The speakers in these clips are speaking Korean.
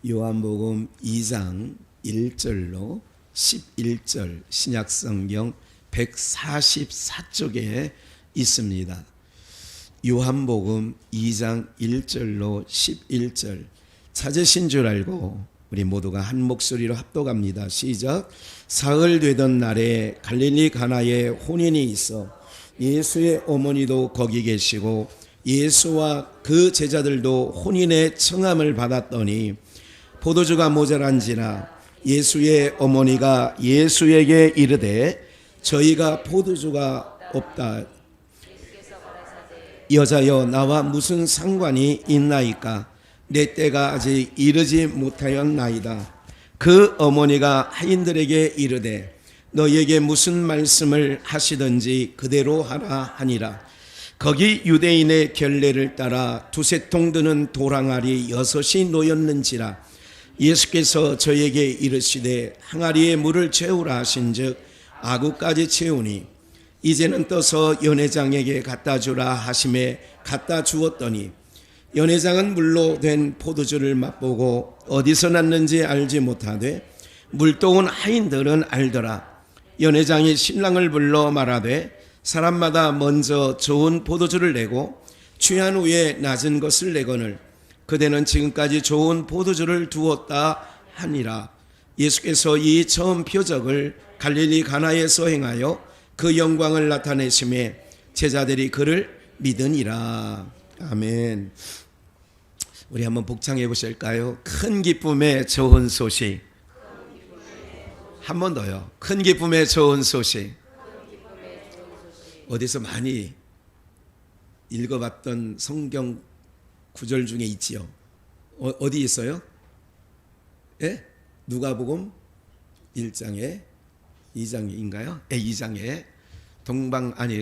요한복음 2장 1절로 11절 신약성경 144쪽에 있습니다. 요한복음 2장 1절로 11절 찾으신 줄 알고 우리 모두가 한 목소리로 합독합니다. 시작. 사흘 되던 날에 갈릴리 가나에 혼인이 있어 예수의 어머니도 거기 계시고 예수와 그 제자들도 혼인의 청함을 받았더니 포도주가 모자란지라 예수의 어머니가 예수에게 이르되 저희가 포도주가 없다. 여자여 나와 무슨 상관이 있나이까? 내 때가 아직 이르지 못하였나이다. 그 어머니가 하인들에게 이르되 너희에게 무슨 말씀을 하시든지 그대로 하라 하니라. 거기 유대인의 결례를 따라 두세 통 드는 도랑아리 6이 놓였는지라. 예수께서 저에게 이르시되 항아리에 물을 채우라 하신즉 아구까지 채우니 이제는 떠서 연회장에게 갖다 주라 하심에 갖다 주었더니 연회장은 물로 된 포도주를 맛보고 어디서 났는지 알지 못하되 물동은 하인들은 알더라. 연회장이 신랑을 불러 말하되 사람마다 먼저 좋은 포도주를 내고 취한 후에 낮은 것을 내거늘 그대는 지금까지 좋은 포도주를 두었다 하니라. 예수께서 이 처음 표적을 갈릴리 가나에서 행하여 그 영광을 나타내심에 제자들이 그를 믿으니라. 아멘. 우리 한번 복창해 보실까요? 큰 기쁨의 좋은 소식. 한 번 더요. 큰 기쁨의 좋은 소식. 어디서 많이 읽어봤던 성경 구절 중에 있지요. 어디 있어요? 예? 누가복음 1장에 2장인가요? 2장에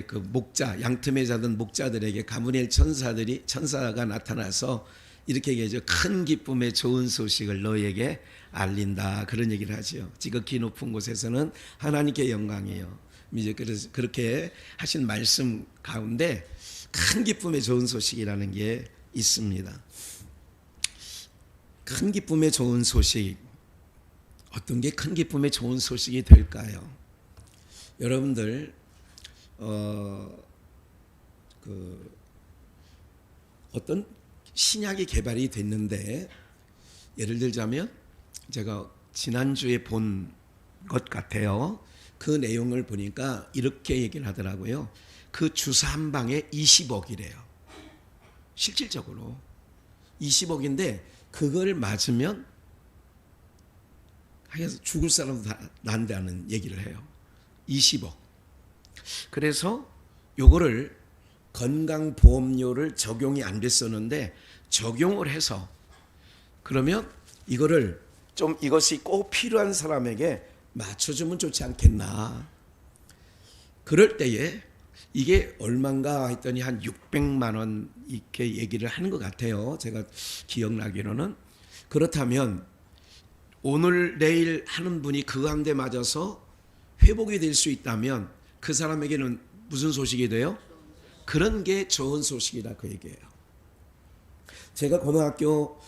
그 목자 양틈에 자던 목자들에게 가브리엘 천사가 나타나서 이렇게 얘기하죠. 큰 기쁨의 좋은 소식을 너희에게 알린다. 그런 얘기를 하죠. 지극히 높은 곳에서는 하나님께 영광이에요. 이제 그렇게 하신 말씀 가운데 큰 기쁨의 좋은 소식이라는 게 있습니다. 큰 기쁨의 좋은 소식, 어떤 게 큰 기쁨의 좋은 소식이 될까요? 여러분들 어떤 신약이 개발이 됐는데 예를 들자면 제가 지난주에 본 것 같아요. 그 내용을 보니까 이렇게 얘기를 하더라고요. 그 주사 한 방에 20억이래요. 실질적으로 20억인데 그걸 맞으면 하여서 죽을 사람도 다 난다는 얘기를 해요. 20억. 그래서 요거를 건강보험료를 적용이 안 됐었는데 적용을 해서 그러면 이거를 좀 이것이 꼭 필요한 사람에게 맞춰주면 좋지 않겠나. 그럴 때에 이게 얼마인가 했더니 한 600만 원 이렇게 얘기를 하는 것 같아요. 제가 기억나기로는. 그렇다면 오늘 내일 하는 분이 그 가운데 맞아서 회복이 될 수 있다면 그 사람에게는 무슨 소식이 돼요? 그런 게 좋은 소식이라 그 얘기예요. 제가 고등학교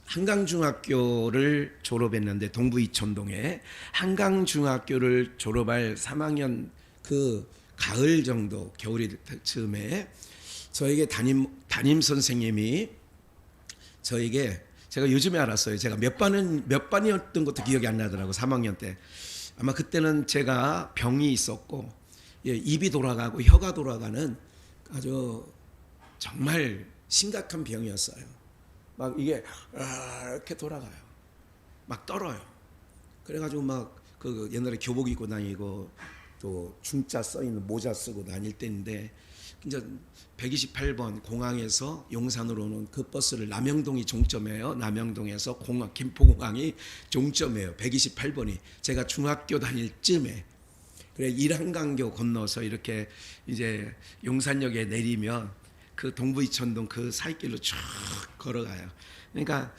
한강중학교를 졸업했는데 동부 이촌동에 한강중학교를 졸업할 3학년 그 가을 정도 겨울이 즈음에 저에게 담임 선생님이 저에게 제가 요즘에 알았어요. 제가 몇 반이었던 것도 기억이 안 나더라고. 3학년 때. 아마 그때는 제가 병이 있었고 입이 돌아가고 혀가 돌아가는 아주 정말 심각한 병이었어요. 막 이게 이렇게 돌아가요. 막 떨어요. 그래가지고 막 그 옛날에 교복 입고 다니고 또 중자 써 있는 모자 쓰고 다닐 때인데 이제 128번 공항에서 용산으로 오는 그 버스를 남영동이 종점이에요. 남영동에서 김포공항이 종점이에요. 128번이 제가 중학교 다닐 쯤에 그래 일한강교 건너서 이렇게 이제 용산역에 내리면 그 동부 이촌동 그 사이길로 쭉 걸어가요. 그러니까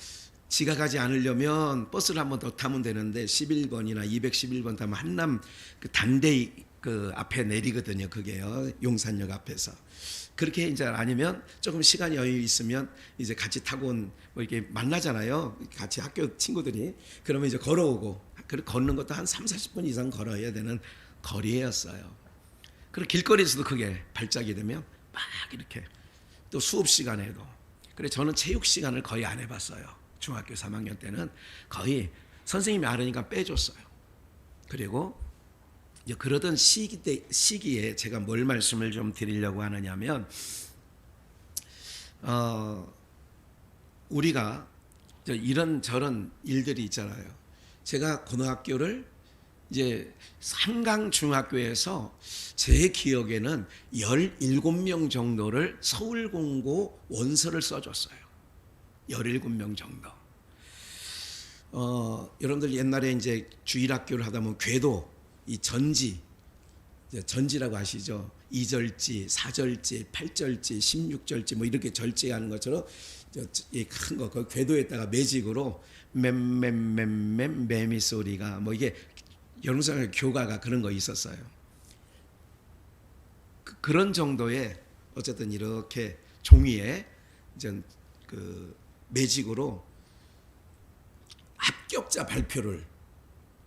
지각하지 않으려면 버스를 한 번 더 타면 되는데 11번이나 211번 타면 한남 그 단대 그 앞에 내리거든요. 그게요. 용산역 앞에서. 그렇게 이제 아니면 조금 시간이 여유 있으면 이제 같이 타고 온 뭐 이렇게 만나잖아요. 같이 학교 친구들이. 그러면 이제 걸어오고, 걷는 것도 한 3, 40분 이상 걸어야 되는 거리였어요. 그리고 길거리에서도 그게 발작이 되면 막 이렇게, 또 수업 시간에도. 그래 저는 체육 시간을 거의 안 해봤어요. 중학교 3학년 때는 거의 선생님이 알으니까 빼줬어요. 그리고 이제 그러던 시기에 제가 뭘 말씀을 좀 드리려고 하느냐면, 우리가 이런 저런 일들이 있잖아요. 제가 고등학교를 이제 삼강중학교에서 제 기억에는 17명 정도를 서울공고 원서를 써줬어요. 17명 정도. 여러분들 옛날에 이제 주일학교를 하다 보면 궤도, 이 전지라고 아시죠? 2절지, 4절지, 8절지, 16절지 뭐 이렇게 절지하는 것처럼 이 큰 거, 그 궤도에다가 매직으로 맴맴맴맴 매미 소리가 뭐 이게 여름사랑 교가가 그런 거 있었어요. 그런 정도의 어쨌든 이렇게 종이에 이제 그 매직으로 합격자 발표를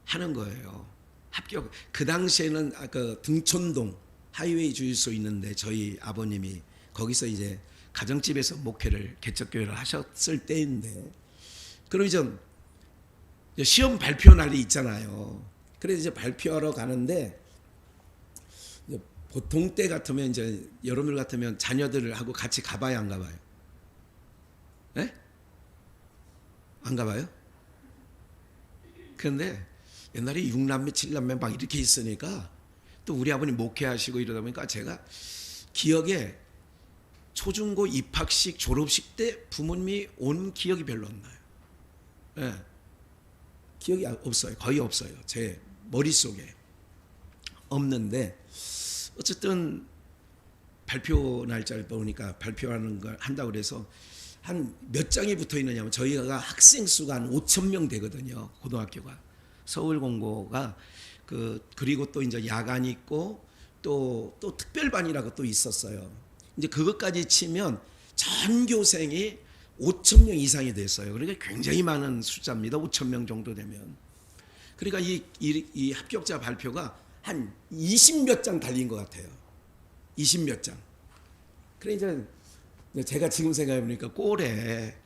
하는 거예요. 합격. 그 당시에는 그 등촌동 하이웨이 주유소 있는데 저희 아버님이 거기서 이제 가정집에서 목회를 개척교회를 하셨을 때인데, 그럼 이제 시험 발표 날이 있잖아요. 그래서 이제 발표하러 가는데 이제 보통 때 같으면 이제 여러분들 같으면 자녀들하고 같이 가봐야 안 가봐요? 네? 안 가봐요? 그런데 옛날에 6남매, 7남매 막 이렇게 있으니까 또 우리 아버님 목회하시고 이러다 보니까 제가 기억에 초중고 입학식, 졸업식 때 부모님이 온 기억이 별로 안 나요. 네. 기억이 없어요. 거의 없어요. 제 머릿속에 없는데, 어쨌든 발표 날짜를 보니까 발표하는 걸 한다고 그래서 한 몇 장이 붙어 있느냐면, 저희가 학생 수가 한 5천 명 되거든요. 고등학교가. 서울공고가 그리고 또 이제 야간이 있고 또 특별반이라고 또 있었어요. 이제 그것까지 치면 전교생이 5천 명 이상이 됐어요. 그러니까 굉장히 많은 숫자입니다. 5천 명 정도 되면. 그러니까 이 합격자 발표가 한 20몇 장 달린 것 같아요. 20몇 장. 그래 이제 제가 지금 생각해 보니까 꼴에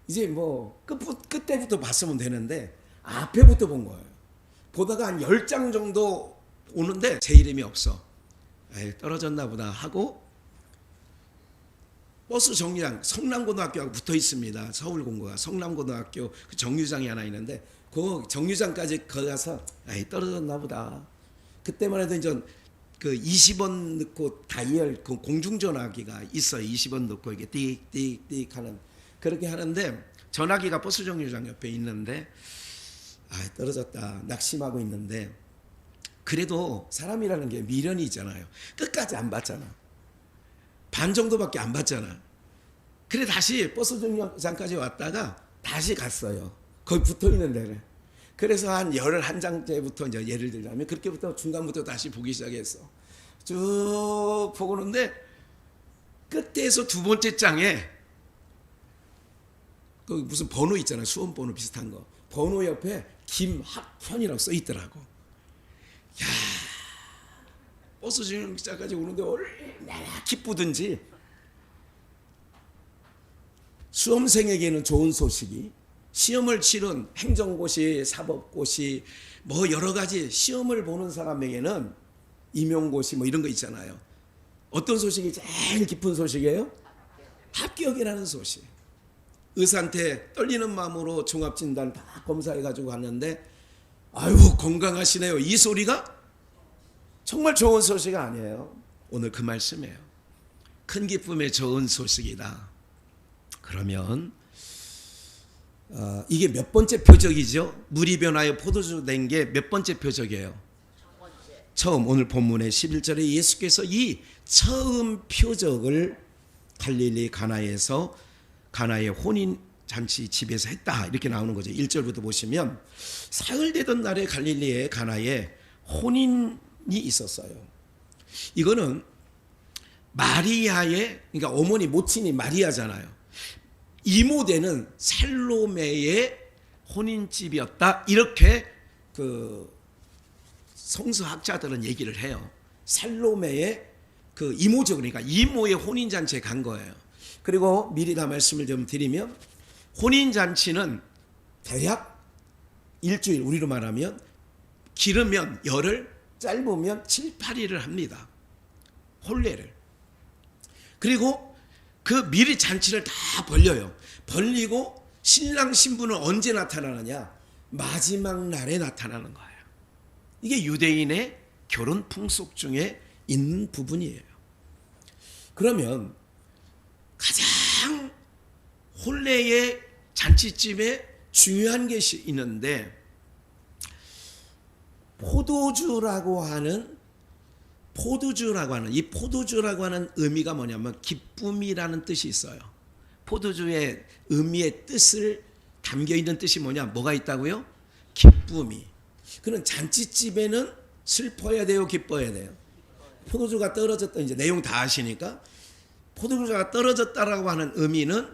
이제 뭐 끝때부터 봤으면 되는데 앞에부터 본 거예요. 보다가 한 10장 정도 오는데 제 이름이 없어. 에이, 떨어졌나 보다 하고, 버스 정류장, 성남고등학교하고 붙어 있습니다. 서울공고가 성남고등학교 그 정류장이 하나 있는데 그 정류장까지 가서 에이, 떨어졌나 보다. 그때만 해도 이제 그 20원 넣고 다이얼 그 공중전화기가 있어요. 20원 넣고 이게 띡띡띡 하는, 그렇게 하는데 전화기가 버스 정류장 옆에 있는데 떨어졌다 낙심하고 있는데, 그래도 사람이라는 게 미련이 있잖아요. 끝까지 안 봤잖아. 반 정도밖에 안 봤잖아. 그래 다시 버스 정류장까지 왔다가 다시 갔어요. 거기 붙어 있는 데를. 그래서 한 11장째부터 이제 예를 들자면 그렇게부터 중간부터 다시 보기 시작했어. 쭉 보고 오는데 끝에서 두 번째 장에 그 무슨 번호 있잖아요. 수험 번호 비슷한 거. 번호 옆에 김학현이라고 써 있더라고. 야, 버스 정류장까지 오는데 얼마나 기쁘든지. 수험생에게는 좋은 소식이, 시험을 치른 행정고시, 사법고시, 뭐 여러 가지 시험을 보는 사람에게는 임용고시 뭐 이런 거 있잖아요. 어떤 소식이 제일 기쁜 소식이에요? 합격이라는 소식. 의사한테 떨리는 마음으로 종합진단 다 검사해가지고 갔는데 아유 건강하시네요. 이 소리가 정말 좋은 소식 아니에요. 오늘 그 말씀이에요. 큰 기쁨의 좋은 소식이다. 그러면 이게 몇 번째 표적이죠? 물이 변하여 포도주 된 게 몇 번째 표적이에요? 처음. 오늘 본문의 11절에 예수께서 이 처음 표적을 갈릴리 가나에서 가나의 혼인잔치 집에서 했다 이렇게 나오는 거죠. 1절부터 보시면 사흘 되던 날에 갈릴리의 가나에 혼인이 있었어요. 이거는 마리아의, 그러니까 어머니 모친이 마리아잖아요. 이모되는 살로메의 혼인집이었다. 이렇게 그 성서학자들은 얘기를 해요. 살로메의 그 이모죠. 그러니까 이모의 혼인잔치에 간 거예요. 그리고 미리 다 말씀을 좀 드리면, 혼인잔치는 대략 일주일, 우리로 말하면 길으면 열흘, 짧으면 7, 8일을 합니다. 혼례를. 그리고 그 미리 잔치를 다 벌려요. 벌리고 신랑 신부는 언제 나타나느냐? 마지막 날에 나타나는 거예요. 이게 유대인의 결혼 풍속 중에 있는 부분이에요. 그러면 가장 혼례의 잔치집에 중요한 것이 있는데, 포도주라고 하는 이 포도주라고 하는 의미가 뭐냐면 기쁨이라는 뜻이 있어요. 포도주의 의미의 뜻을 담겨 있는 뜻이 뭐가 있다고요? 기쁨이. 그런 잔치집에는 슬퍼야 돼요, 기뻐야 돼요? 포도주가 떨어졌다, 이제 내용 다 아시니까. 포도주가 떨어졌다라고 하는 의미는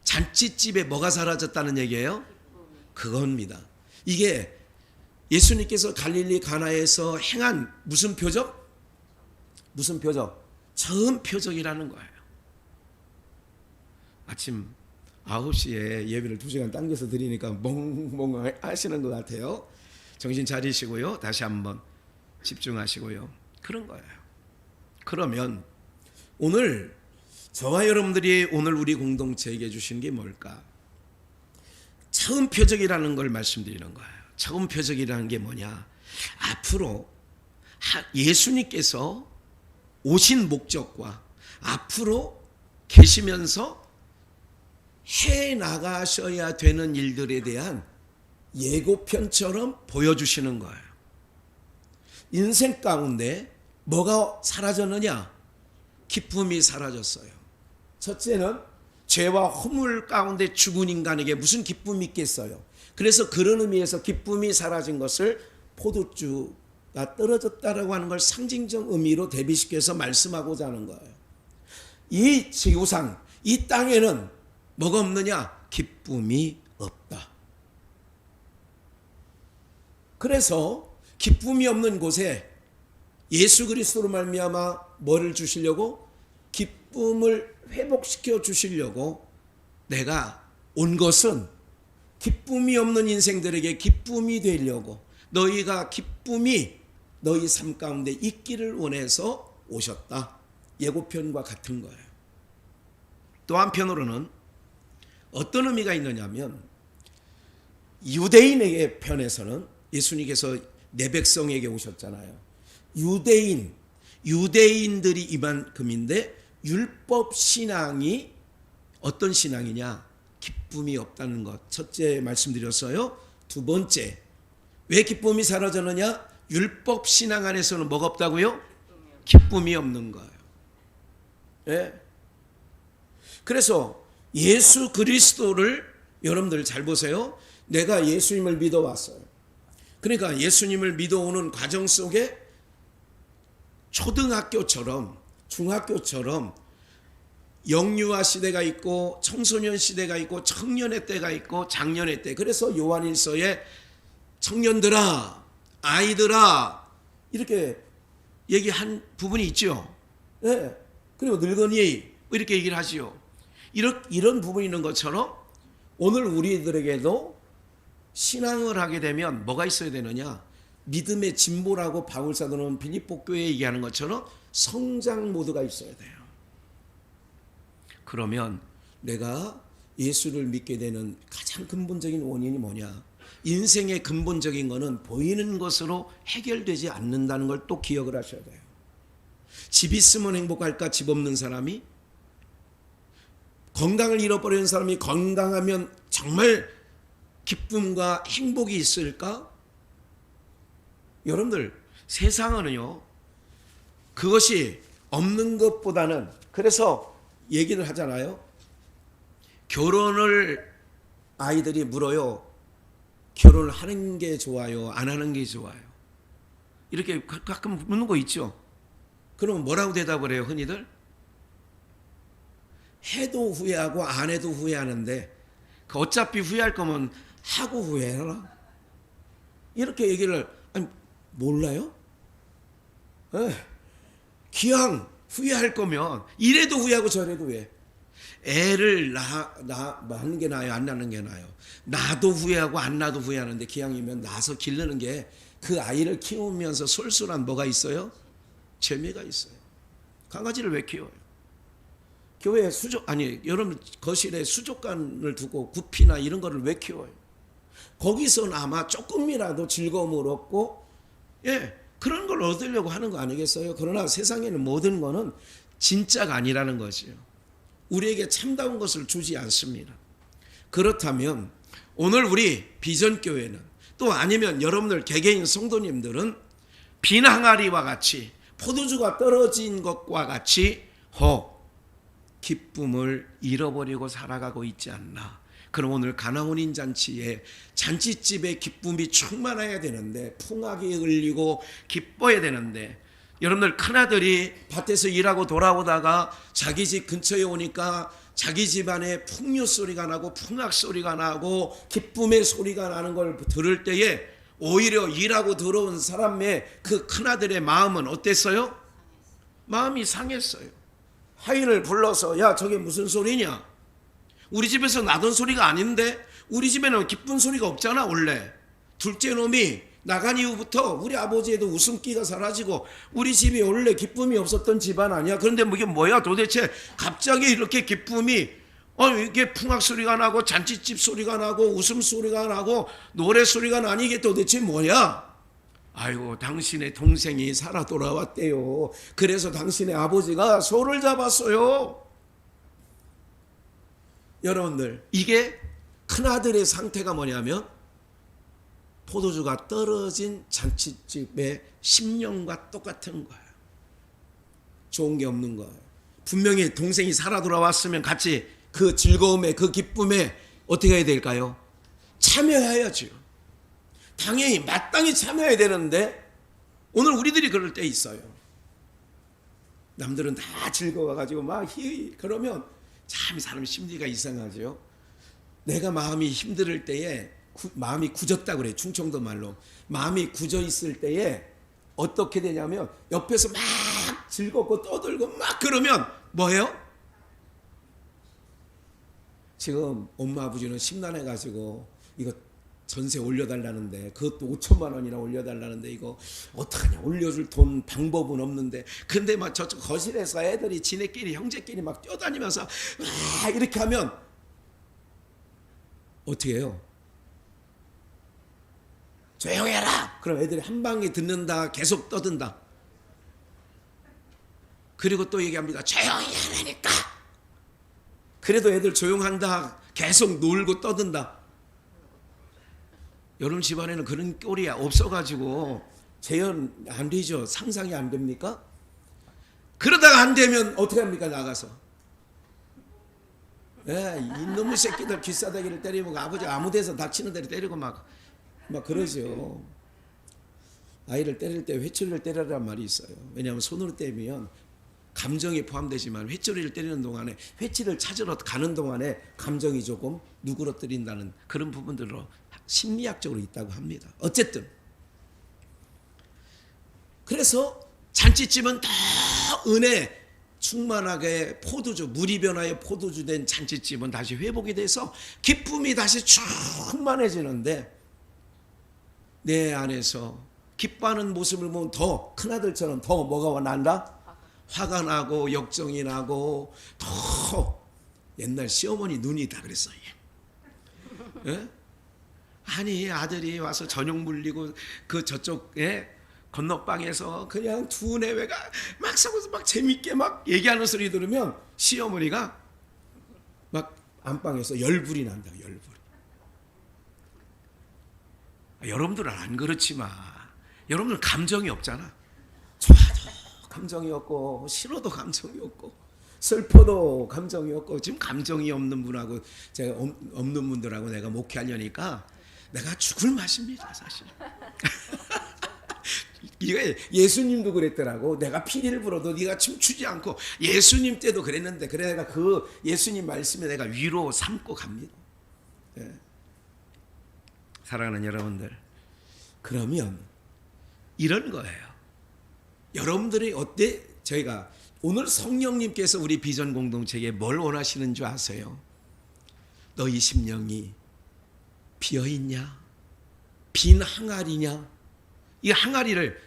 잔치집에 뭐가 사라졌다는 얘기예요? 그겁니다. 이게 예수님께서 갈릴리 가나에서 행한 무슨 표적? 무슨 표적? 처음 표적이라는 거예요. 아침 9시에 예배를 2시간 당겨서 드리니까 멍멍 하시는 것 같아요. 정신 차리시고요. 다시 한번 집중하시고요. 그런 거예요. 그러면 오늘 저와 여러분들이 오늘 우리 공동체에게 주신 게 뭘까? 처음 표적이라는 걸 말씀드리는 거예요. 처음 표적이라는 게 뭐냐? 앞으로 예수님께서 오신 목적과 앞으로 계시면서 해 나가셔야 되는 일들에 대한 예고편처럼 보여주시는 거예요. 인생 가운데 뭐가 사라졌느냐? 기쁨이 사라졌어요. 첫째는 죄와 허물 가운데 죽은 인간에게 무슨 기쁨이 있겠어요? 그래서 그런 의미에서 기쁨이 사라진 것을 포도주가 떨어졌다라고 하는 걸 상징적 의미로 대비시켜서 말씀하고자 하는 거예요. 이 지구상, 이 땅에는 뭐가 없느냐? 기쁨이 없다. 그래서 기쁨이 없는 곳에 예수 그리스도로 말미암아 뭐를 주시려고? 기쁨을 회복시켜 주시려고 내가 온 것은 기쁨이 없는 인생들에게 기쁨이 되려고, 너희가 기쁨이 너희 삶 가운데 있기를 원해서 오셨다. 예고편과 같은 거예요. 또 한편으로는 어떤 의미가 있느냐면, 유대인에게 편에서는 예수님께서 내 백성에게 오셨잖아요. 유대인들이 이만큼인데 율법 신앙이 어떤 신앙이냐? 기쁨이 없다는 것. 첫째 말씀드렸어요. 두 번째, 왜 기쁨이 사라졌느냐? 율법 신앙 안에서는 뭐가 없다고요? 기쁨이 없는 거예요. 예? 그래서 예수 그리스도를 여러분들 잘 보세요. 내가 예수님을 믿어왔어요. 그러니까 예수님을 믿어오는 과정 속에 초등학교처럼 중학교처럼 영유아 시대가 있고 청소년 시대가 있고 청년의 때가 있고 장년의 때. 그래서 요한일서에 청년들아, 아이들아 이렇게 얘기한 부분이 있죠. 네. 그리고 늙은이 이렇게 얘기를 하지요. 이런 부분이 있는 것처럼 오늘 우리들에게도 신앙을 하게 되면 뭐가 있어야 되느냐? 믿음의 진보라고 바울 사도는 빌립보 교회에 얘기하는 것처럼 성장 모드가 있어야 돼요. 그러면 내가 예수를 믿게 되는 가장 근본적인 원인이 뭐냐? 인생의 근본적인 거는 보이는 것으로 해결되지 않는다는 걸 또 기억을 하셔야 돼요. 집 있으면 행복할까? 집 없는 사람이? 건강을 잃어버리는 사람이 건강하면 정말 기쁨과 행복이 있을까? 여러분들, 세상은요, 그것이 없는 것보다는, 그래서 얘기를 하잖아요. 결혼을 아이들이 물어요. 결혼을 하는 게 좋아요? 안 하는 게 좋아요? 이렇게 가끔 묻는 거 있죠. 그러면 뭐라고 대답을 해요, 흔히들? 해도 후회하고 안 해도 후회하는데 그 어차피 후회할 거면 하고 후회해라. 이렇게 얘기를 아니, 몰라요? 기왕 후회할 거면 이래도 후회하고 저래도 후회. 애를 낳는 게 나아요? 안 낳는 게 나아요? 나도 후회하고 안 낳아도 후회하는데 기왕이면 낳아서 기르는 게 그 아이를 키우면서 솔솔한 뭐가 있어요? 재미가 있어요. 강아지를 왜 키워요? 교회에 여러분 거실에 수족관을 두고 구피나 이런 거를 왜 키워요? 거기서는 아마 조금이라도 즐거움을 얻고 그런 걸 얻으려고 하는 거 아니겠어요? 그러나 세상에는 모든 거는 진짜가 아니라는 거지요. 우리에게 참다운 것을 주지 않습니다. 그렇다면 오늘 우리 비전교회는 또 아니면 여러분들 개개인 성도님들은 빈 항아리와 같이 포도주가 떨어진 것과 같이 기쁨을 잃어버리고 살아가고 있지 않나. 그럼 오늘 가나혼인 잔치에 잔치집에 기쁨이 충만해야 되는데 풍악이 흘리고 기뻐야 되는데 여러분들 큰아들이 밭에서 일하고 돌아오다가 자기 집 근처에 오니까 자기 집안에 풍류 소리가 나고 풍악 소리가 나고 기쁨의 소리가 나는 걸 들을 때에 오히려 일하고 들어온 사람의 그 큰아들의 마음은 어땠어요? 마음이 상했어요. 하인을 불러서 야 저게 무슨 소리냐? 우리 집에서 나던 소리가 아닌데 우리 집에는 기쁜 소리가 없잖아 원래. 둘째 놈이 나간 이후부터 우리 아버지에도 웃음기가 사라지고 우리 집이 원래 기쁨이 없었던 집안 아니야. 그런데 이게 뭐야 도대체 갑자기 이렇게 기쁨이 이게 풍악 소리가 나고 잔치집 소리가 나고 웃음 소리가 나고 노래 소리가 나니 이게 도대체 뭐야? 아이고 당신의 동생이 살아 돌아왔대요. 그래서 당신의 아버지가 소를 잡았어요. 여러분들 이게 큰아들의 상태가 뭐냐면 포도주가 떨어진 잔치집의 심령과 똑같은 거예요. 좋은 게 없는 거예요. 분명히 동생이 살아 돌아왔으면 같이 그 즐거움에 그 기쁨에 어떻게 해야 될까요? 참여해야죠. 당연히 마땅히 참여해야 되는데 오늘 우리들이 그럴 때 있어요. 남들은 다 즐거워가지고 막 그러면 참 사람 심리가 이상하죠. 내가 마음이 힘들 때에 마음이 굳었다고 그래요. 충청도 말로. 마음이 굳어 있을 때에 어떻게 되냐면 옆에서 막 즐겁고 떠들고 막 그러면 뭐예요? 지금 엄마 아버지는 심란해가지고 이거 전세 올려달라는데 그것도 5천만 원이나 올려달라는데 이거 어떡하냐 올려줄 돈 방법은 없는데 근데 막 저쪽 거실에서 애들이 지네끼리 형제끼리 막 뛰어다니면서 막 이렇게 하면 어떻게 해요? 조용히 해라. 그럼 애들이 한 방에 듣는다. 계속 떠든다. 그리고 또 얘기합니다. 조용히 하라니까. 그래도 애들 조용한다. 계속 놀고 떠든다. 여러분 집안에는 그런 꼴이 없어가지고 재현 안 되죠. 상상이 안 됩니까? 그러다가 안 되면 어떻게 합니까? 나가서 이놈의 새끼들 귀싸대기를 때리고 아버지 아무 데서 닥치는 데를 때리고 막 그러죠. 아이를 때릴 때 회초리를 때리라는 말이 있어요. 왜냐하면 손으로 때리면 감정이 포함되지만 회초리를 때리는 동안에 회초리를 찾으러 가는 동안에 감정이 조금 누그러뜨린다는 그런 부분들로 심리학적으로 있다고 합니다. 어쨌든 그래서 잔치집은 더 은혜 충만하게 포도주 물이 변하여 포도주 된 잔치집은 다시 회복이 돼서 기쁨이 다시 충만해지는데 내 안에서 기뻐하는 모습을 보면 더 큰아들처럼 더 뭐가 난다? 화가 나고 역정이 나고 더 옛날 시어머니 눈이다 그랬어요. 예? 아니 아들이 와서 저녁 물리고 그 저쪽에 건너방에서 그냥 두 내외가 막 싸워서 막 재밌게 막 얘기하는 소리 들으면 시어머니가 막 안방에서 열불이 난다. 열불. 여러분들은 안 그렇지만 여러분들 감정이 없잖아. 좋아도 감정이 없고 싫어도 감정이 없고 슬퍼도 감정이 없고 지금 감정이 없는 분하고 제가 없는 분들하고 내가 목회하려니까 내가 죽을 맛입니다 사실. 이게 예수님도 그랬더라고. 내가 피리를 불어도 네가 춤추지 않고. 예수님 때도 그랬는데, 그래 내가 그 예수님 말씀에 내가 위로 삼고 갑니다. 예. 사랑하는 여러분들, 그러면 이런 거예요. 여러분들이 어때? 저희가 오늘 성령님께서 우리 비전 공동체에 뭘 원하시는 줄 아세요? 너희 심령이 비어있냐? 빈 항아리냐? 이 항아리를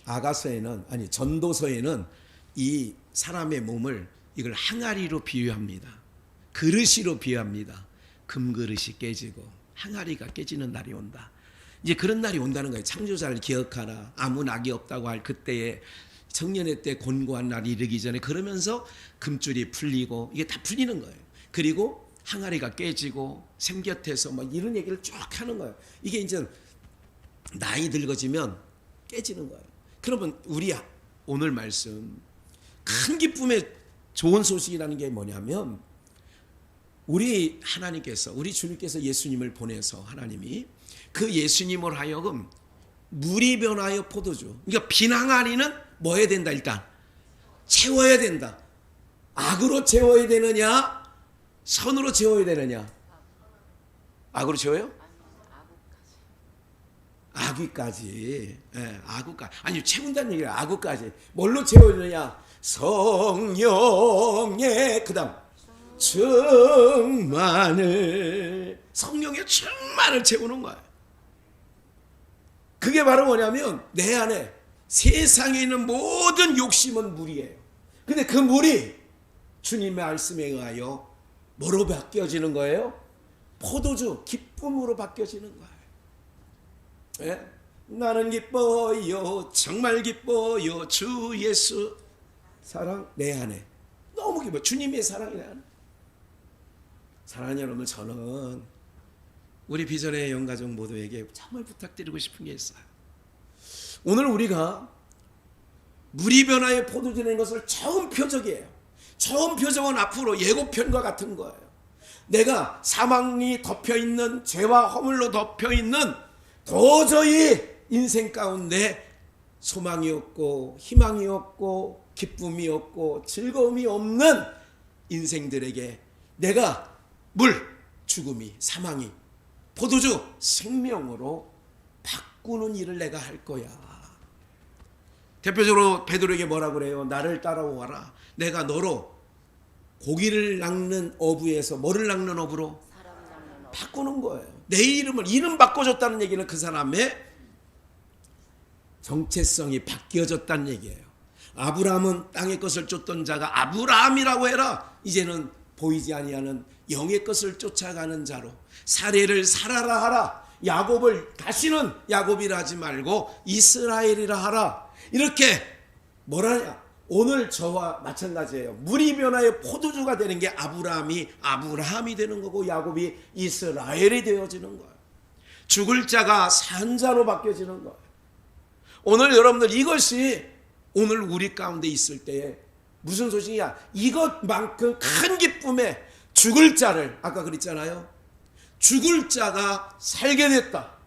아가서에는, 아니 전도서에는 이 사람의 몸을 이걸 항아리로 비유합니다. 그릇이로 비유합니다. 금그릇이 깨지고 항아리가 깨지는 날이 온다. 이제 그런 날이 온다는 거예요. 창조자를 기억하라. 아무 낙이 없다고 할 그때에 청년의 때 곤고한 날이 이르기 전에, 그러면서 금줄이 풀리고 이게 다 풀리는 거예요. 그리고 항아리가 깨지고 생곁에서 막 이런 얘기를 쭉 하는 거예요. 이게 이제 나이 들어지면 깨지는 거예요. 그러면 우리 오늘 말씀 큰 기쁨의 좋은 소식이라는 게 뭐냐면, 우리 하나님께서, 우리 주님께서 예수님을 보내서 하나님이 그 예수님을 하여금 물이 변하여 포도주, 그러니까 빈 항아리는 뭐 해야 된다? 일단 채워야 된다. 악으로 채워야 되느냐? 선으로 채워야 되느냐? 악으로 채워요? 악위까지. 예, 악위까지. 아니, 채운다는 얘기야. 악위까지. 뭘로 채우느냐? 성령의, 그 다음 충만을, 성령의 충만을 채우는 거야. 그게 바로 뭐냐면, 내 안에 세상에 있는 모든 욕심은 물이에요. 근데 그 물이 주님의 말씀에 의하여 뭐로 바뀌어지는 거예요? 포도주, 기쁨으로 바뀌어지는 거예요. 예? 나는 기뻐요, 정말 기뻐요, 주 예수 사랑 내 안에 너무 기뻐요. 주님의 사랑이 내 안에. 사랑하는 여러분, 저는 우리 비전의 영가족 모두에게 정말 부탁드리고 싶은 게 있어요. 오늘 우리가 물이 변화의 포도주 낸 것을 처음 표적이에요. 처음 표적은 앞으로 예고편과 같은 거예요. 내가 사망이 덮여있는, 죄와 허물로 덮여있는, 도저히 인생 가운데 소망이 없고 희망이 없고 기쁨이 없고 즐거움이 없는 인생들에게 내가 물, 죽음이, 사망이 포도주, 생명으로 바꾸는 일을 내가 할 거야. 대표적으로 베드로에게 뭐라고 그래요? 나를 따라오라. 내가 너로 고기를 낚는 어부에서 뭐를 낚는 어부로 바꾸는 거예요. 내 이름을, 이름 바꿔줬다는 얘기는 그 사람의 정체성이 바뀌어졌다는 얘기예요. 아브라함은 땅의 것을 쫓던 자가 아브라함이라고 해라. 이제는 보이지 아니하는 영의 것을 쫓아가는 자로. 사례를 사라라 하라. 야곱을 다시는 야곱이라 하지 말고 이스라엘이라 하라. 이렇게 뭐라냐? 오늘 저와 마찬가지예요. 물이 변화의 포도주가 되는 게 아브라함이 되는 거고, 야곱이 이스라엘이 되어지는 거예요. 죽을 자가 산 자로 바뀌어지는 거예요. 오늘 여러분들, 이것이 오늘 우리 가운데 있을 때에 무슨 소식이야? 이것만큼 큰 기쁨에 죽을 자를, 아까 그랬잖아요. 죽을 자가 살게 됐다.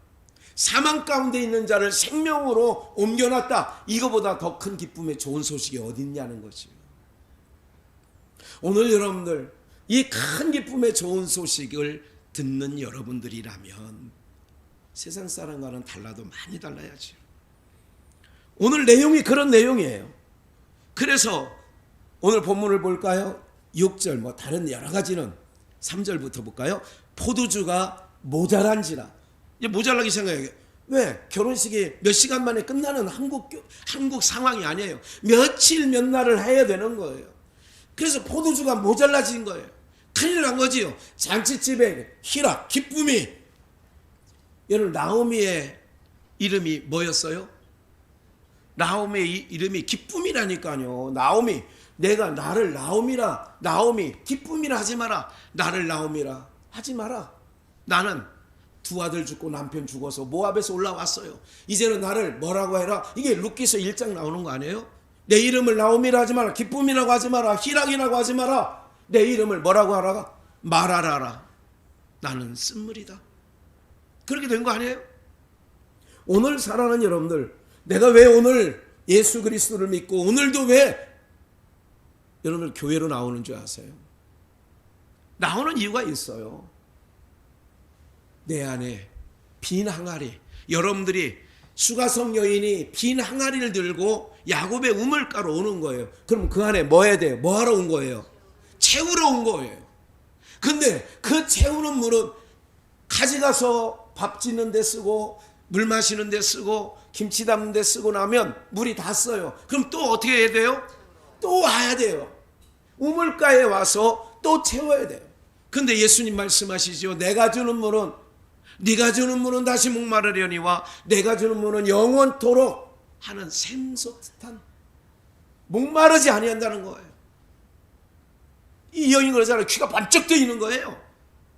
사망 가운데 있는 자를 생명으로 옮겨놨다. 이거보다 더 큰 기쁨의 좋은 소식이 어디 있냐는 것이에요. 오늘 여러분들, 이 큰 기쁨의 좋은 소식을 듣는 여러분들이라면 세상 사람과는 달라도 많이 달라야죠. 오늘 내용이 그런 내용이에요. 그래서 오늘 본문을 볼까요? 6절, 뭐 다른 여러 가지는 3절부터 볼까요? 포도주가 모자란지라. 이제 모자라기 생각해요. 왜? 결혼식이 몇 시간 만에 끝나는 한국 상황이 아니에요. 며칠 몇 날을 해야 되는 거예요. 그래서 포도주가 모자라진 거예요. 큰일 난 거지요. 잔치집에 희락, 기쁨이. 여러분, 나오미의 이름이 뭐였어요? 나오미의 이름이 기쁨이라니까요. 나오미, 내가 나를 나오미, 기쁨이라 하지 마라. 나를 나오미라 하지 마라. 나는 두 아들 죽고 남편 죽어서 모압에서 올라왔어요. 이제는 나를 뭐라고 해라? 이게 룻기서 1장 나오는 거 아니에요? 내 이름을 나오미라 하지 마라. 기쁨이라고 하지 마라. 희락이라고 하지 마라. 내 이름을 뭐라고 하라? 말하라. 나는 쓴물이다. 그렇게 된 거 아니에요? 오늘 살아가는 여러분들, 내가 왜 오늘 예수 그리스도를 믿고 오늘도 왜 여러분들 교회로 나오는 줄 아세요? 나오는 이유가 있어요. 내 안에 빈 항아리, 여러분들이 수가성 여인이 빈 항아리를 들고 야곱의 우물가로 오는 거예요. 그럼 그 안에 뭐 해야 돼요? 뭐 하러 온 거예요? 채우러 온 거예요. 근데 그 채우는 물은 가져가서 밥 짓는 데 쓰고 물 마시는 데 쓰고 김치 담는 데 쓰고 나면 물이 다 써요. 그럼 또 어떻게 해야 돼요? 또 와야 돼요. 우물가에 와서 또 채워야 돼요. 근데 예수님 말씀하시죠. 내가 주는 물은, 네가 주는 물은 다시 목마르려니와 내가 주는 물은 영원토록 하는 샘솟듯한, 목마르지 아니한다는 거예요. 이 여인 그러잖아요. 귀가 반짝 뜨이는 거예요.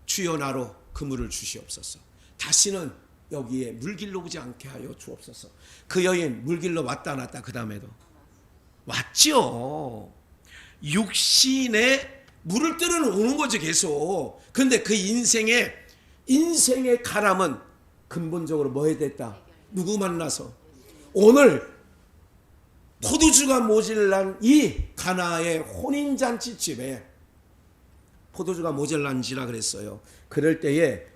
주여 나로 그 물을 주시옵소서. 다시는 여기에 물길로 오지 않게 하여 주옵소서. 그 여인 물길로 왔다 안 왔다? 그 다음에도 왔죠. 육신의 물을 뜨러 오는 거죠, 계속. 근데 그 인생의 가람은 근본적으로 뭐 해야 됐다? 누구 만나서? 오늘 포도주가 모질란 이 가나의 혼인잔치집에 포도주가 모질란지라 그랬어요. 그럴 때에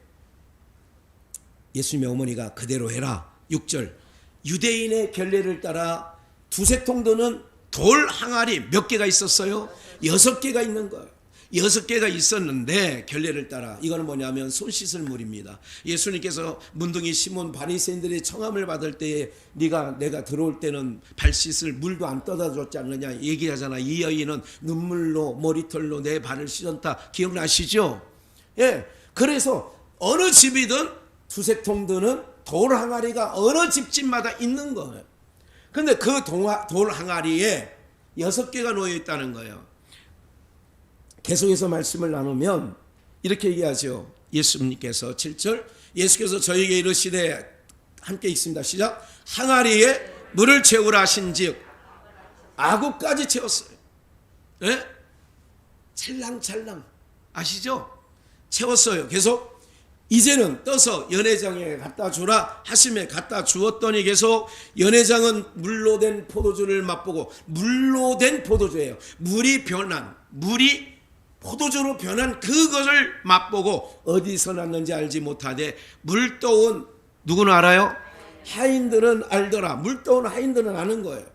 예수님의 어머니가 그대로 해라. 6절, 유대인의 결례를 따라 두세 통 드는 돌 항아리 몇 개가 있었어요? 6개가 있는 거예요. 6개가 있었는데 결례를 따라 이거는 뭐냐면 손 씻을 물입니다. 예수님께서 문둥이 시몬 바리새인들의 청함을 받을 때에 내가 들어올 때는 발 씻을 물도 안 떠다 줬지 않느냐 얘기하잖아. 이 여인은 눈물로 머리털로 내 발을 씻었다. 기억나시죠? 예. 그래서 어느 집이든 두세 통 드는 돌 항아리가 어느 집집마다 있는 거예요. 근데 그 돌 항아리에 6개가 놓여 있다는 거예요. 계속해서 말씀을 나누면 이렇게 얘기하죠. 예수님께서 7절, 예수께서 저에게 이르시되, 함께 읽습니다. 시작. 항아리에 물을 채우라 하신즉 아구까지 채웠어요. 예? 찰랑찰랑 아시죠? 채웠어요. 계속 이제는 떠서 연회장에 갖다 주라 하심에 갖다 주었더니 계속 연회장은 물로 된 포도주를 맛보고, 물로 된 포도주예요. 물이 포도주로 변한 그것을 맛보고 어디서 났는지 알지 못하되 물 떠온, 누구는 알아요? 하인들은 알더라. 물 떠온 하인들은 아는 거예요.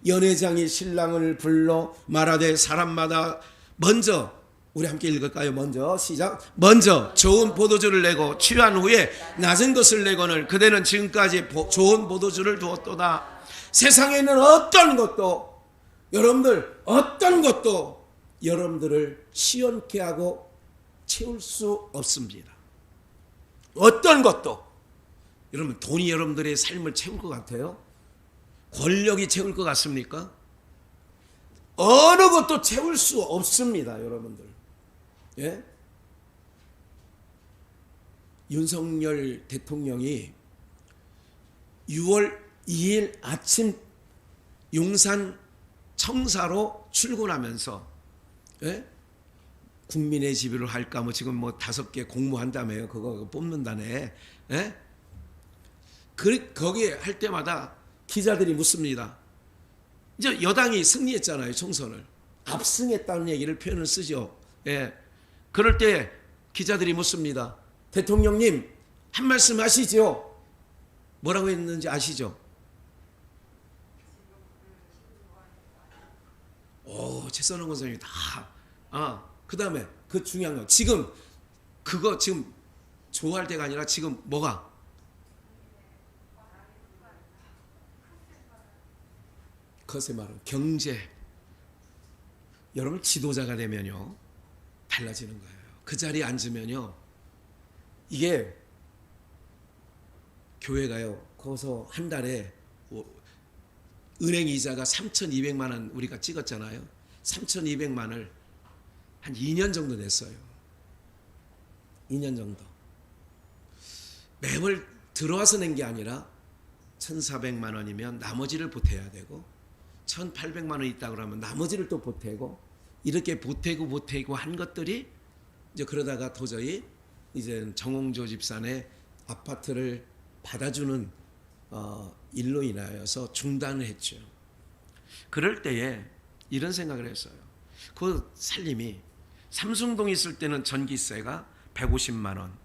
연회장이 신랑을 불러 말하되 사람마다 먼저, 우리 함께 읽을까요? 먼저 시작. 먼저 좋은 포도주를 내고 취한 후에 낮은 것을 내거늘 그대는 지금까지 좋은 포도주를 두었도다. 세상에 있는 어떤 것도 여러분들을 시원케 하고 채울 수 없습니다. 어떤 것도. 여러분, 돈이 여러분들의 삶을 채울 것 같아요? 권력이 채울 것 같습니까? 어느 것도 채울 수 없습니다, 여러분들. 예? 윤석열 대통령이 6월 2일 아침 용산 청사로 출근하면서, 예? 국민의 지배를 할까, 지금 5개 공모한다며요. 그거 뽑는다네. 예? 거기에 할 때마다 기자들이 묻습니다. 이제 여당이 승리했잖아요, 총선을. 압승했다는 얘기를 표현을 쓰죠. 예. 그럴 때 기자들이 묻습니다. 대통령님, 한 말씀 하시죠? 뭐라고 했는지 아시죠? 최선원 권사님이 다. 그 다음에 그 중요한 거. 지금 좋아할 때가 아니라 지금 뭐가? 거세 말은 경제. 여러분, 지도자가 되면요 달라지는 거예요. 그 자리에 앉으면요, 이게 교회가요, 거기서 한 달에 은행 이자가 3,200만 원 우리가 찍었잖아요. 3,200만을 한 2년 정도 냈어요. 2년 정도. 매월 들어와서 낸 게 아니라 1,400만 원이면 나머지를 보태야 되고, 1,800만 원 있다 그러면 나머지를 또 보태고, 이렇게 보태고 한 것들이 이제 그러다가 도저히 이제 정홍조 집산의 아파트를 받아주는 일로 인하여서 중단을 했죠. 그럴 때에 이런 생각을 했어요. 그 살림이 삼성동에 있을 때는 전기세가 150만 원,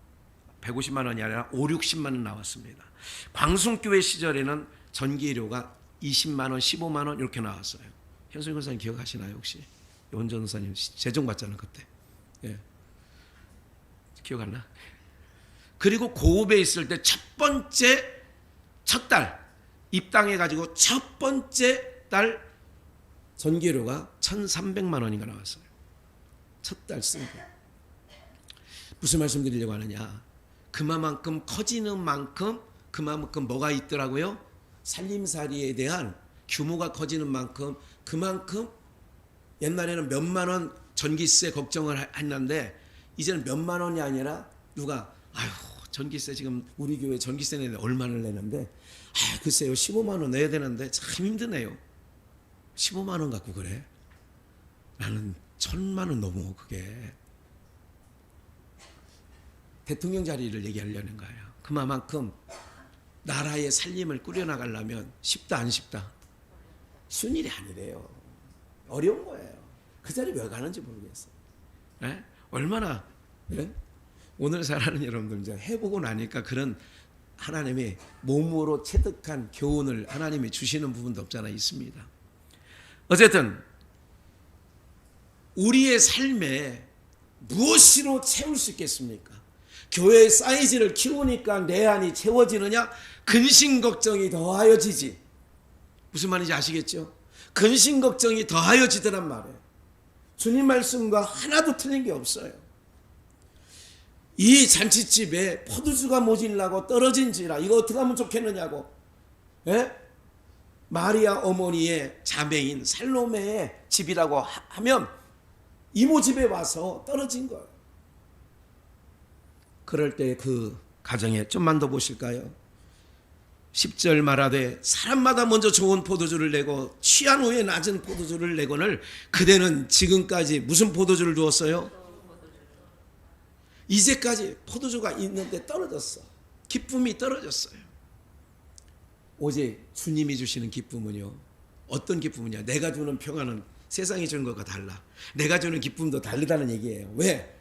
150만 원이 아니라 5, 60만 원 나왔습니다. 광순교회 시절에는 전기료가 20만 원, 15만 원 이렇게 나왔어요. 현수인 권사님 기억하시나요 혹시? 원 전사님 재정 받잖아요 그때. 예. 기억 안 나? 그리고 고읍에 있을 때 첫 달 입당해 가지고 첫 번째 달 전기료가 1,300만 원인가 나왔어요. 첫 달 쓴 거. 무슨 말씀 드리려고 하느냐? 그만큼 커지는 만큼 그만큼 뭐가 있더라고요? 살림살이에 대한 규모가 커지는 만큼 그만큼 옛날에는 몇만 원 전기세 걱정을 했는데 이제는 몇만 원이 아니라 누가 아유 전기세 지금 우리 교회 전기세 내는데 얼마를 내는데 글쎄요 15만 원 내야 되는데 참 힘드네요. 15만 원 갖고 그래? 나는 1,000만 원 넘어 그게. 대통령 자리를 얘기하려는 거예요. 그만큼 나라의 살림을 꾸려나가려면 쉽다 안 쉽다? 쉬운 일이 아니래요. 어려운 거예요. 그 자리 왜 가는지 모르겠어요. 에? 얼마나 예? 오늘 살아는 여러분들 이제 해보고 나니까 그런 하나님의 몸으로 체득한 교훈을 하나님이 주시는 부분도 없잖아 있습니다. 어쨌든 우리의 삶에 무엇으로 채울 수 있겠습니까? 교회의 사이즈를 키우니까 내 안이 채워지느냐? 근심 걱정이 더하여지지. 무슨 말인지 아시겠죠? 근심 걱정이 더하여지더란 말이에요. 주님 말씀과 하나도 틀린 게 없어요. 이 잔치집에 포도주가 모질라고 떨어진지라 이거 어떻게 하면 좋겠느냐고. 예? 마리아 어머니의 자매인 살로메의 집이라고 하면 이모 집에 와서 떨어진 거예요. 그럴 때 그 가정에 좀만 더 보실까요? 10절 말하되 사람마다 먼저 좋은 포도주를 내고 취한 후에 낮은 포도주를 내거늘 그대는 지금까지 무슨 포도주를 두었어요? 이제까지 포도주가 있는데 떨어졌어. 기쁨이 떨어졌어요. 오직 주님이 주시는 기쁨은요. 어떤 기쁨이냐? 내가 주는 평안은 세상이 주는 것과 달라. 내가 주는 기쁨도 다르다는 얘기예요. 왜?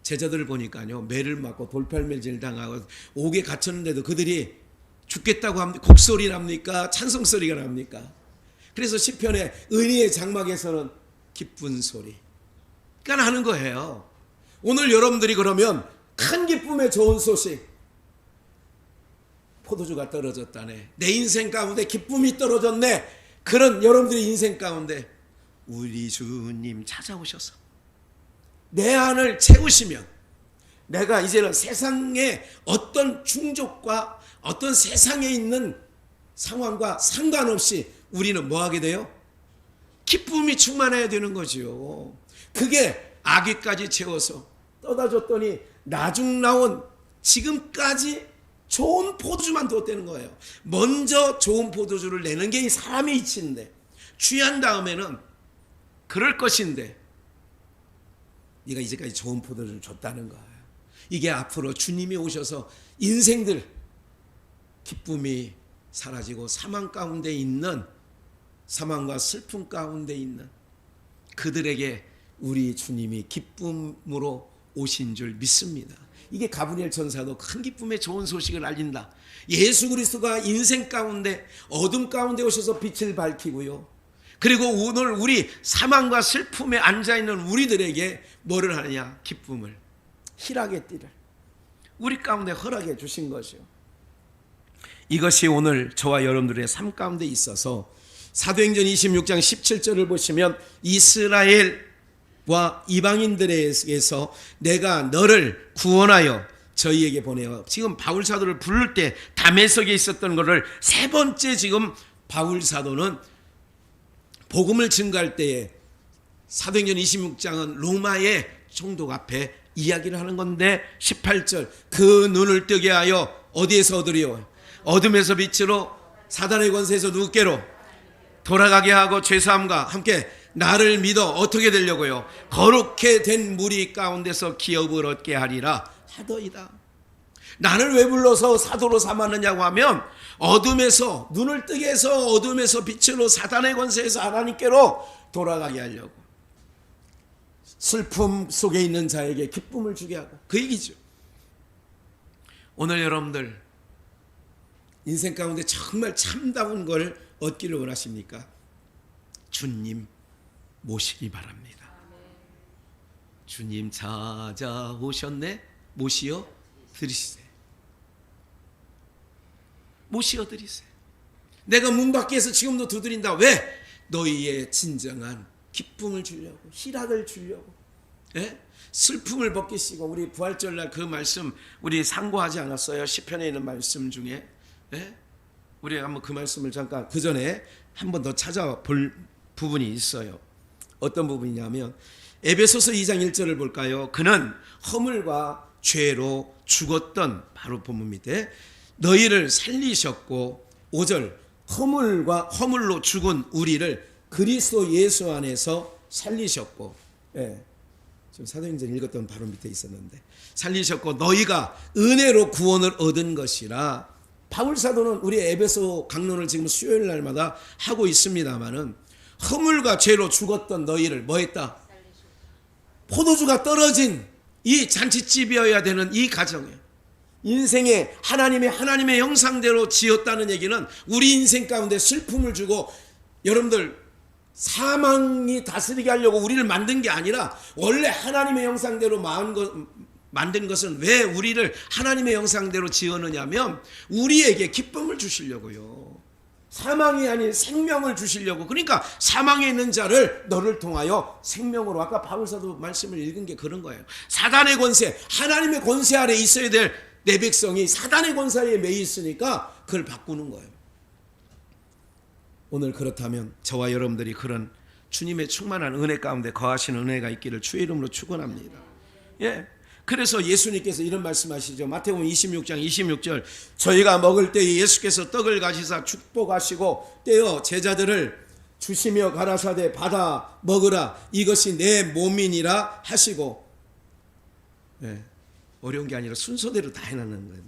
제자들을 보니까요. 매를 맞고 돌팔매질 당하고 옥에 갇혔는데도 그들이 죽겠다고 합니까? 곡소리 납니까? 찬송소리가 납니까? 그래서 시편의 의리의 장막에서는 기쁜 소리 그러니까 하는 거예요. 오늘 여러분들이 그러면 큰 기쁨의 좋은 소식, 포도주가 떨어졌다네, 내 인생 가운데 기쁨이 떨어졌네, 그런 여러분들의 인생 가운데 우리 주님 찾아오셔서 내 안을 채우시면 내가 이제는 세상의 어떤 충족과 어떤 세상에 있는 상황과 상관없이 우리는 뭐 하게 돼요? 기쁨이 충만해야 되는 거지요. 그게 아기까지 채워서 떠다 줬더니 나중 나온 지금까지 좋은 포도주만 뒀다는 거예요. 먼저 좋은 포도주를 내는 게 이 사람의 이치인데, 취한 다음에는 그럴 것인데 네가 이제까지 좋은 포도주를 줬다는 거예요. 이게 앞으로 주님이 오셔서 인생들 기쁨이 사라지고 사망 가운데 있는, 사망과 슬픔 가운데 있는 그들에게 우리 주님이 기쁨으로 오신 줄 믿습니다. 이게 가브리엘 천사도 큰 기쁨의 좋은 소식을 알린다. 예수 그리스도가 인생 가운데 어둠 가운데 오셔서 빛을 밝히고요. 그리고 오늘 우리 사망과 슬픔에 앉아있는 우리들에게 뭐를 하느냐? 기쁨을, 희락의 띠를 우리 가운데 허락해 주신 것이요. 이것이 오늘 저와 여러분들의 삶 가운데 있어서 사도행전 26장 17절을 보시면 이스라엘과 이방인들에게서 내가 너를 구원하여 저희에게 보내어, 지금 바울 사도를 부를 때 다메섹에 있었던 것을 세 번째 지금 바울 사도는 복음을 증거할 때에 사도행전 26장은 로마의 총독 앞에 이야기를 하는 건데 18절 그 눈을 뜨게 하여 어디에서 얻으리요? 어둠에서 빛으로 사단의 권세에서 누구께로 돌아가게 하고 죄사함과 함께 나를 믿어 어떻게 되려고요? 거룩해 된 무리 가운데서 기업을 얻게 하리라 하더이다. 나를 왜 불러서 사도로 삼았느냐고 하면 어둠에서 눈을 뜨게 해서 어둠에서 빛으로 사단의 권세에서 하나님께로 돌아가게 하려고, 슬픔 속에 있는 자에게 기쁨을 주게 하고, 그 얘기죠. 오늘 여러분들 인생 가운데 정말 참다운 걸 얻기를 원하십니까? 주님 모시기 바랍니다. 주님 찾아오셨네. 모시어 드리세요. 모시어 드리세요. 내가 문 밖에서 지금도 두드린다. 왜? 너희의 진정한 기쁨을 주려고, 희락을 주려고, 예? 슬픔을 벗기시고. 우리 부활절날 그 말씀 우리 상고하지 않았어요? 시편에 있는 말씀 중에. 예? 우리 한번 그 말씀을 잠깐 그 전에 한 번 더 찾아볼 부분이 있어요. 어떤 부분이냐면 에베소서 2장 1절을 볼까요? 그는 허물과 죄로 죽었던, 바로 본문 밑에 너희를 살리셨고, 5절 허물로 죽은 우리를 그리스도 예수 안에서 살리셨고, 예, 지금 사도행전 읽었던 바로 밑에 있었는데, 살리셨고 너희가 은혜로 구원을 얻은 것이라. 바울 사도는 우리 에베소 강론을 지금 수요일 날마다 하고 있습니다마는, 허물과 죄로 죽었던 너희를 뭐 했다? 포도주가 떨어진 이 잔치집이어야 되는 이 가정에, 인생에 하나님의 형상대로 지었다는 얘기는 우리 인생 가운데 슬픔을 주고, 여러분들 사망이 다스리게 하려고 우리를 만든 게 아니라 원래 하나님의 형상대로 만든 것은 왜 우리를 하나님의 형상대로 지었느냐면 우리에게 기쁨을 주시려고요. 사망이 아닌 생명을 주시려고. 그러니까 사망에 있는 자를 너를 통하여 생명으로, 아까 바울사도 말씀을 읽은 게 그런 거예요. 사단의 권세, 하나님의 권세 아래 있어야 될 내 백성이 사단의 권세에 매여 있으니까 그걸 바꾸는 거예요. 오늘 그렇다면 저와 여러분들이 그런 주님의 충만한 은혜 가운데 거하시는 은혜가 있기를 주의 이름으로 축원합니다. 예. 그래서 예수님께서 이런 말씀하시죠. 마태복음 26장 26절, 저희가 먹을 때에 예수께서 떡을 가지사 축복하시고 떼어 제자들을 주시며 가라사대 받아 먹으라, 이것이 내 몸이니라 하시고. 예. 어려운 게 아니라 순서대로 다 해놨는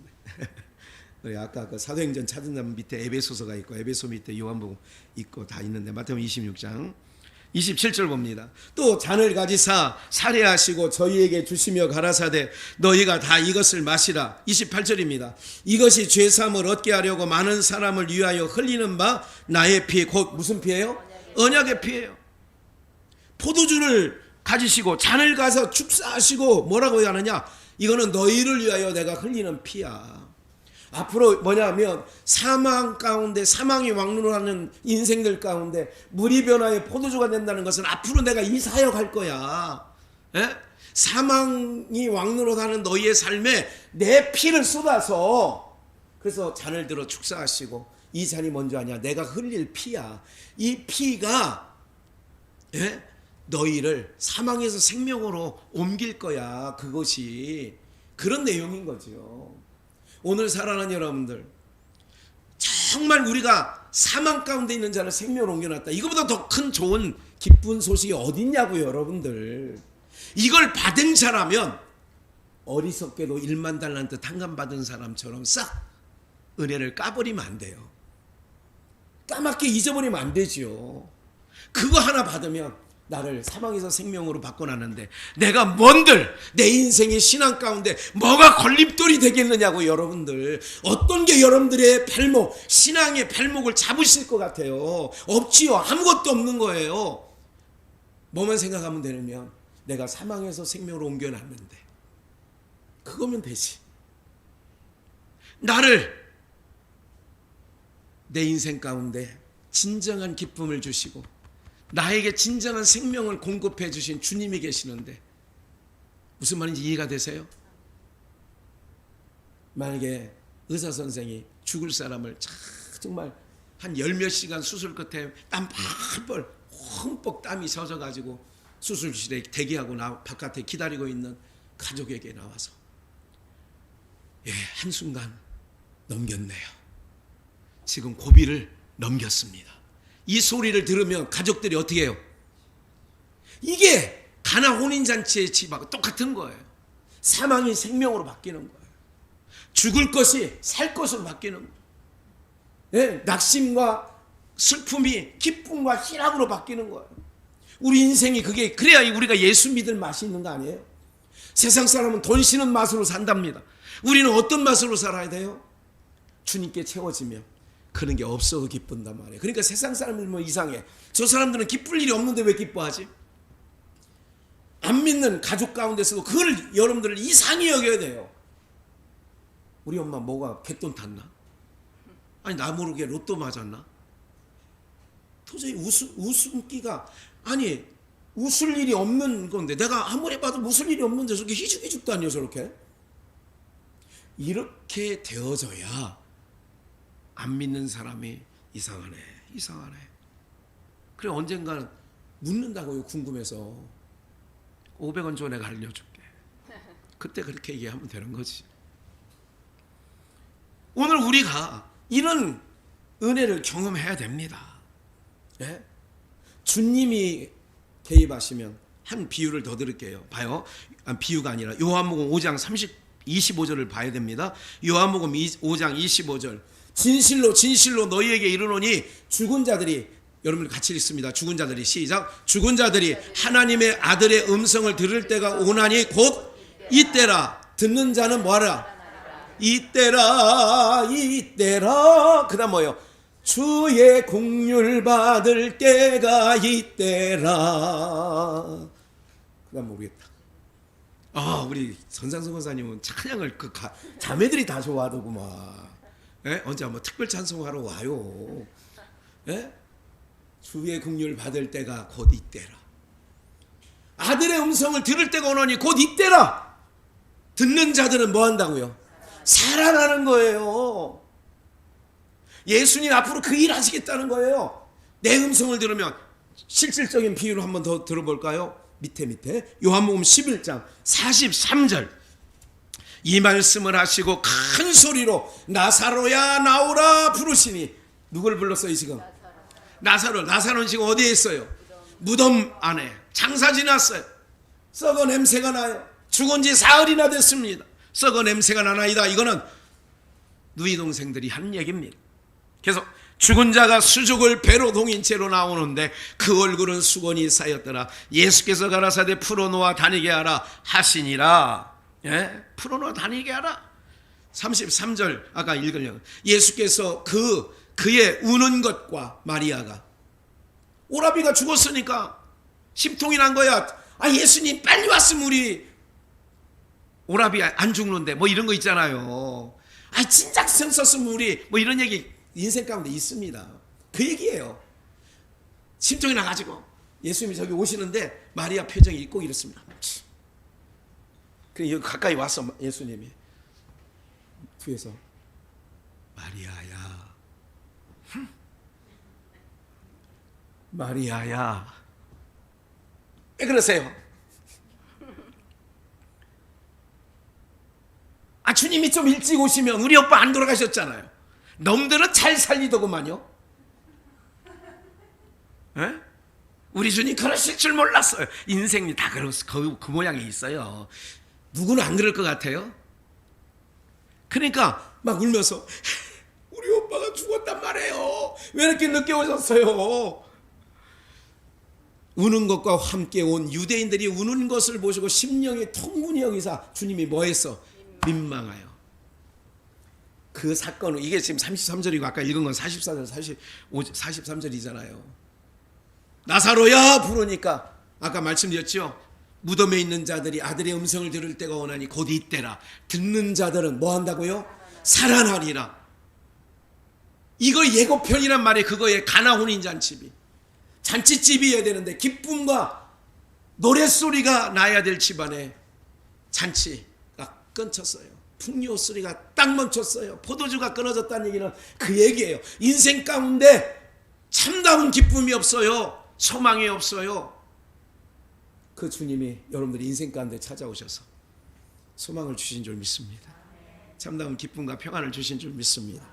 거예요. 아까 그 사도행전 찾은 밑에 에베소서가 있고 에베소 밑에 요한복음 있고 다 있는데, 마태복음 26장 27절 봅니다. 또 잔을 가지사 살해하시고 저희에게 주시며 가라사대 너희가 다 이것을 마시라. 28절입니다. 이것이 죄사함을 얻게 하려고 많은 사람을 위하여 흘리는 바 나의 피, 곧 무슨 피예요? 언약의 피예요. 포도주를 가지시고 잔을 가서 축사하시고 뭐라고 하느냐? 이거는 너희를 위하여 내가 흘리는 피야. 앞으로 뭐냐면 사망 가운데, 사망이 왕노하는 인생들 가운데 물이 변화의 포도주가 된다는 것은 앞으로 내가 이 사역할 거야. 예? 사망이 왕노하는 너희의 삶에 내 피를 쏟아서, 그래서 잔을 들어 축사하시고, 이 잔이 뭔지 아냐? 내가 흘릴 피야. 이 피가, 예? 너희를 사망에서 생명으로 옮길 거야. 그것이 그런 내용인 거죠. 오늘 살아가는 여러분들, 정말 우리가 사망 가운데 있는 자를 생명으로 옮겨놨다. 이거보다 더 큰 좋은 기쁜 소식이 어딨냐고요, 여러분들. 이걸 받은 자라면 어리석게도 1만 달란트 탕감받은 사람처럼 싹 은혜를 까버리면 안 돼요. 까맣게 잊어버리면 안 되죠. 그거 하나 받으면 나를 사망에서 생명으로 바꿔놨는데 내가 뭔들 내 인생의 신앙 가운데 뭐가 걸림돌이 되겠느냐고. 여러분들, 어떤 게 여러분들의 발목, 신앙의 발목을 잡으실 것 같아요? 없지요. 아무것도 없는 거예요. 뭐만 생각하면 되냐면 내가 사망에서 생명으로 옮겨놨는데 그거면 되지. 나를 내 인생 가운데 진정한 기쁨을 주시고 나에게 진정한 생명을 공급해 주신 주님이 계시는데, 무슨 말인지 이해가 되세요? 만약에 의사 선생이 죽을 사람을 정말 한 열 몇 시간 수술 끝에 땀 펄펄 흠뻑 땀이 젖어가지고 수술실에 대기하고 바깥에 기다리고 있는 가족에게 나와서, 예, 한순간 넘겼네요. 지금 고비를 넘겼습니다. 이 소리를 들으면 가족들이 어떻게 해요? 이게 가나 혼인잔치의 집하고 똑같은 거예요. 사망이 생명으로 바뀌는 거예요. 죽을 것이 살 것으로 바뀌는 거예요. 예? 낙심과 슬픔이 기쁨과 희락으로 바뀌는 거예요. 우리 인생이 그래야 우리가 예수 믿을 맛이 있는 거 아니에요? 세상 사람은 돈 쉬는 맛으로 산답니다. 우리는 어떤 맛으로 살아야 돼요? 주님께 채워지면 그런 게 없어도 기쁜단 말이에요. 그러니까 세상 사람들은 뭐 이상해. 저 사람들은 기쁠 일이 없는데 왜 기뻐하지? 안 믿는 가족 가운데서도 그걸 여러분들을 이상히 여겨야 돼요. 우리 엄마 뭐가 개돈 탔나? 아니 나 모르게 로또 맞았나? 도저히 웃음기가 아니 웃을 일이 없는 건데 내가 아무리 봐도 웃을 일이 없는데 저렇게 희죽희죽도 아니요 저렇게. 이렇게 되어져야 안 믿는 사람이 이상하네. 그래 언젠가는 묻는다고요. 궁금해서 500원 줘 내가 알려줄게. 그때 그렇게 얘기하면 되는 거지. 오늘 우리가 이런 은혜를 경험해야 됩니다. 예? 주님이 개입하시면 한 비유를 더 드릴게요. 봐요. 비유가 아니라 요한복음 5장 25절을 봐야 됩니다. 요한복음 5장 25절. 진실로 너희에게 이르노니 죽은 자들이 여러분 같이 읽습니다. 죽은 자들이 시작. 죽은 자들이 하나님의 아들의 음성을 들을 때가 오나니 곧 이때라. 듣는 자는 뭐하라? 이때라. 그 다음 뭐예요? 주의 긍휼 받을 때가 이때라. 그 다음 모르겠다. 우리 전상석 권사님은 찬양을 자매들이 다 좋아하더구만. 예? 언제 한번 특별 찬송하러 와요. 예? 주의 긍휼 받을 때가 곧 이때라. 아들의 음성을 들을 때가 오나니 곧 이때라. 듣는 자들은 뭐 한다고요? 살아나는 거예요. 예수님 앞으로 그 일 하시겠다는 거예요. 내 음성을 들으면 실질적인 비유를 한번 더 들어볼까요? 밑에 요한복음 11장 43절. 이 말씀을 하시고 큰 소리로 나사로야 나오라 부르시니 누굴 불렀어요 지금? 나사로는 지금 어디에 있어요? 무덤 안에. 장사 지났어요. 썩어 냄새가 나요. 죽은 지 사흘이나 됐습니다. 썩어 냄새가 나나이다. 이거는 누이 동생들이 한 얘기입니다. 그래서 죽은 자가 수족을 배로 동인 채로 나오는데 그 얼굴은 수건이 쌓였더라. 예수께서 가라사대 풀어놓아 다니게 하라 하시니라. 예? 풀어놓아 다니게 하라. 33절 아까 읽으려고. 예수께서 그의 우는 것과 마리아가 오라비가 죽었으니까 심통이 난 거야. 예수님 빨리 왔으면 우리 오라비 안 죽는데 뭐 이런 거 있잖아요. 진작 성 썼으면 우리 뭐 이런 얘기 인생 가운데 있습니다. 그 얘기예요. 심통이 나가지고 예수님이 저기 오시는데 마리아 표정이 꼭 이렇습니다. 그래 여기 가까이 왔어. 예수님이 뒤에서 마리아야 왜 그러세요? 주님이 좀 일찍 오시면 우리 오빠 안 돌아가셨잖아요. 놈들은 잘 살리더구만요. 에? 우리 주님 그러실 줄 몰랐어요. 인생이 다 그 모양이 있어요. 누구는 안 그럴 것 같아요? 그러니까 막 울면서 우리 오빠가 죽었단 말이에요. 왜 이렇게 늦게 오셨어요? 우는 것과 함께 온 유대인들이 우는 것을 보시고 심령의 통분이 여기서 주님이 뭐 했어? 민망하여. 그 사건은 이게 지금 33절이고 아까 읽은 건 44절 43절이잖아요. 나사로야 부르니까 아까 말씀드렸죠. 무덤에 있는 자들이 아들의 음성을 들을 때가 오나니 곧 이때라. 듣는 자들은 뭐 한다고요? 살아나리라. 이거 예고편이란 말이 그거에 가나 혼인잔치비. 잔치집이어야 되는데 기쁨과 노랫소리가 나야 될 집안에 잔치가 끊쳤어요. 풍요 소리가 딱 멈췄어요. 포도주가 끊어졌다는 얘기는 그 얘기예요. 인생 가운데 참다운 기쁨이 없어요. 소망이 없어요. 그 주님이 여러분들의 인생 가운데 찾아오셔서 소망을 주신 줄 믿습니다. 참다운 기쁨과 평안을 주신 줄 믿습니다.